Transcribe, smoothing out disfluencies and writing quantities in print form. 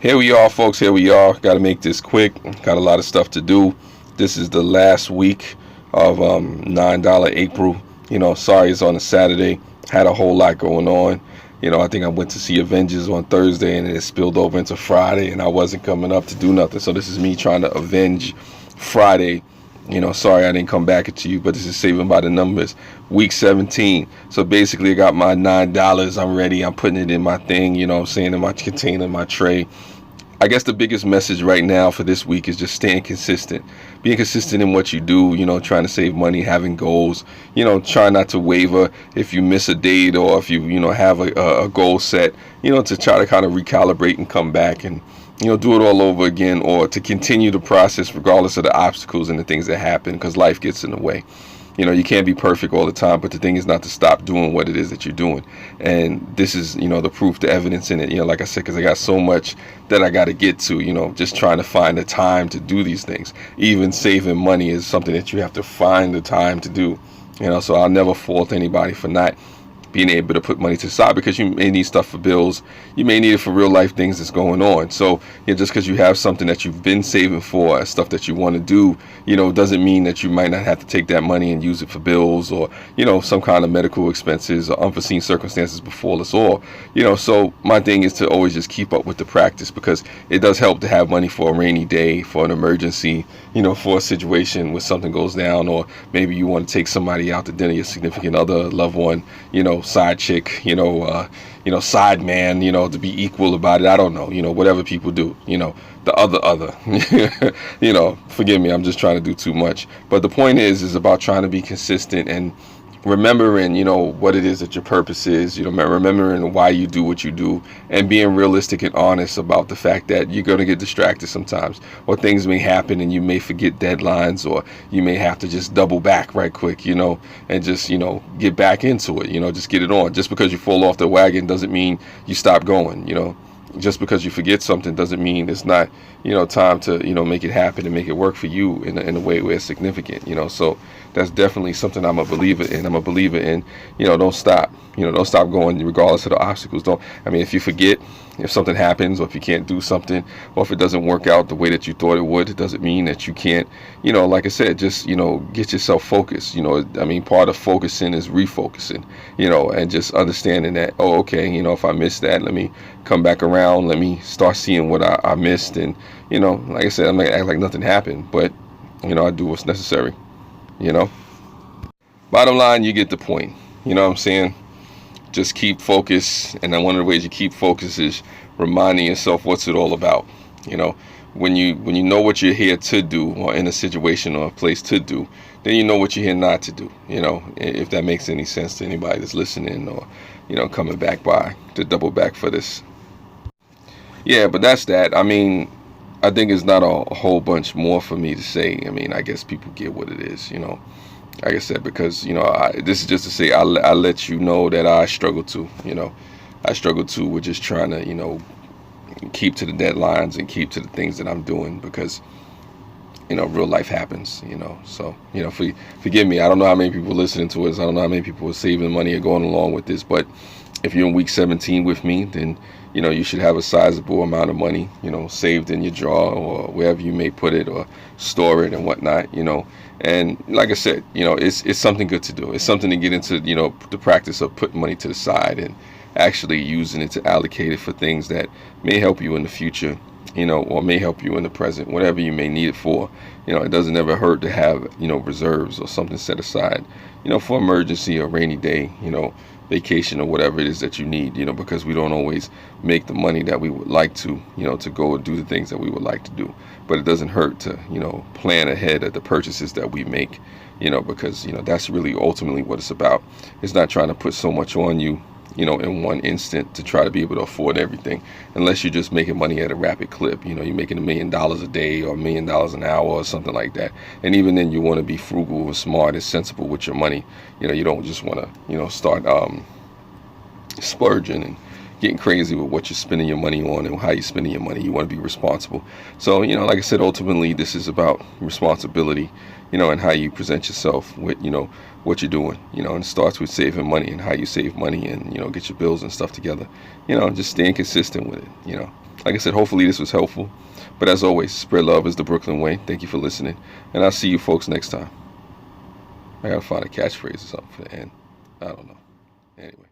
Here we are, folks. Here we are. Got to make this quick. Got a lot of stuff to do. This is the last week of $9 April. Sorry it's on a Saturday. Had a whole lot going on. I think I went to see Avengers on Thursday and it spilled over into Friday and I wasn't coming up to do nothing. So this is me trying to avenge Friday. Sorry I didn't come back to you, but this is Saving by the Numbers, week 17. So basically I got my $9. I'm ready. I'm putting it in my thing, I'm saying, in my container, my tray. I guess the biggest message right now for this week is just staying consistent. Being consistent in what you do, trying to save money, having goals, try not to waver if you miss a date or if you, have a goal set, to try to kind of recalibrate and come back and, do it all over again, or to continue the process regardless of the obstacles and the things that happen, because life gets in the way. You can't be perfect all the time, but the thing is not to stop doing what it is that you're doing. And this is, the proof, the evidence in it, like I said, because I got so much that I got to get to, just trying to find the time to do these things. Even saving money is something that you have to find the time to do, so I'll never fault anybody for not being able to put money to the side, because you may need stuff for bills, you may need it for real life things that's going on. So just because you have something that you've been saving for, stuff that you want to do, doesn't mean that you might not have to take that money and use it for bills or some kind of medical expenses or unforeseen circumstances befall us all. So my thing is to always just keep up with the practice, because it does help to have money for a rainy day, for an emergency, for a situation where something goes down, or maybe you want to take somebody out to dinner, your significant other, loved one, side chick, side man, to be equal about it. I don't know, whatever people do, the other, forgive me, I'm just trying to do too much. But the point is about trying to be consistent and remembering, what it is that your purpose is, remembering why you do what you do, and being realistic and honest about the fact that you're going to get distracted sometimes, or things may happen and you may forget deadlines, or you may have to just double back right quick, and just, get back into it, just get it on. Just because you fall off the wagon doesn't mean you stop going, just because you forget something doesn't mean it's not, time to, make it happen and make it work for you in a way where it's significant, so that's definitely something I'm a believer in. I'm a believer in, don't stop, don't stop going regardless of the obstacles. If you forget, if something happens, or if you can't do something, or if it doesn't work out the way that you thought it would, it doesn't mean that you can't, like I said, just, get yourself focused. Part of focusing is refocusing, and just understanding that, oh, okay, if I missed that, let me come back around, let me start seeing what I missed. And, like I said, I'm not gonna act like nothing happened, but, I do what's necessary, Bottom line, you get the point. You know what I'm saying? Just keep focus, and then one of the ways you keep focus is reminding yourself what's it all about. When you know what you're here to do, or in a situation or a place to do, then you know what you're here not to do. If that makes any sense to anybody that's listening, or coming back by to double back for this. Yeah, but that's that. I think it's not a whole bunch more for me to say. I guess people get what it is. Like I said, because this is just to say I let you know that I struggle too. I struggle too with just trying to keep to the deadlines and keep to the things that I'm doing, because real life happens. So forgive me. I don't know how many people are listening to us. I don't know how many people are saving money or going along with this, but if you're in week 17 with me, then you should have a sizable amount of money saved in your drawer, or wherever you may put it, or store it and whatnot. And like I said, it's something good to do. It's something to get into, the practice of putting money to the side and actually using it to allocate it for things that may help you in the future, or may help you in the present, whatever you may need it for. It doesn't ever hurt to have, reserves or something set aside, for emergency or rainy day, vacation or whatever it is that you need, because we don't always make the money that we would like to, to go and do the things that we would like to do. But it doesn't hurt to, plan ahead at the purchases that we make, because, that's really ultimately what it's about. It's not trying to put so much on you, in one instant to try to be able to afford everything, unless you're just making money at a rapid clip. You're making $1 million a day or $1 million an hour or something like that. And even then, you want to be frugal and smart and sensible with your money. You don't just want to, start splurging and getting crazy with what you're spending your money on and how you're spending your money. You want to be responsible. So, like I said, ultimately, this is about responsibility, and how you present yourself with, what you're doing, and it starts with saving money and how you save money and, get your bills and stuff together, just staying consistent with it, Like I said, hopefully this was helpful. But as always, spread love is the Brooklyn way. Thank you for listening. And I'll see you folks next time. I gotta find a catchphrase or something for the end. I don't know. Anyway.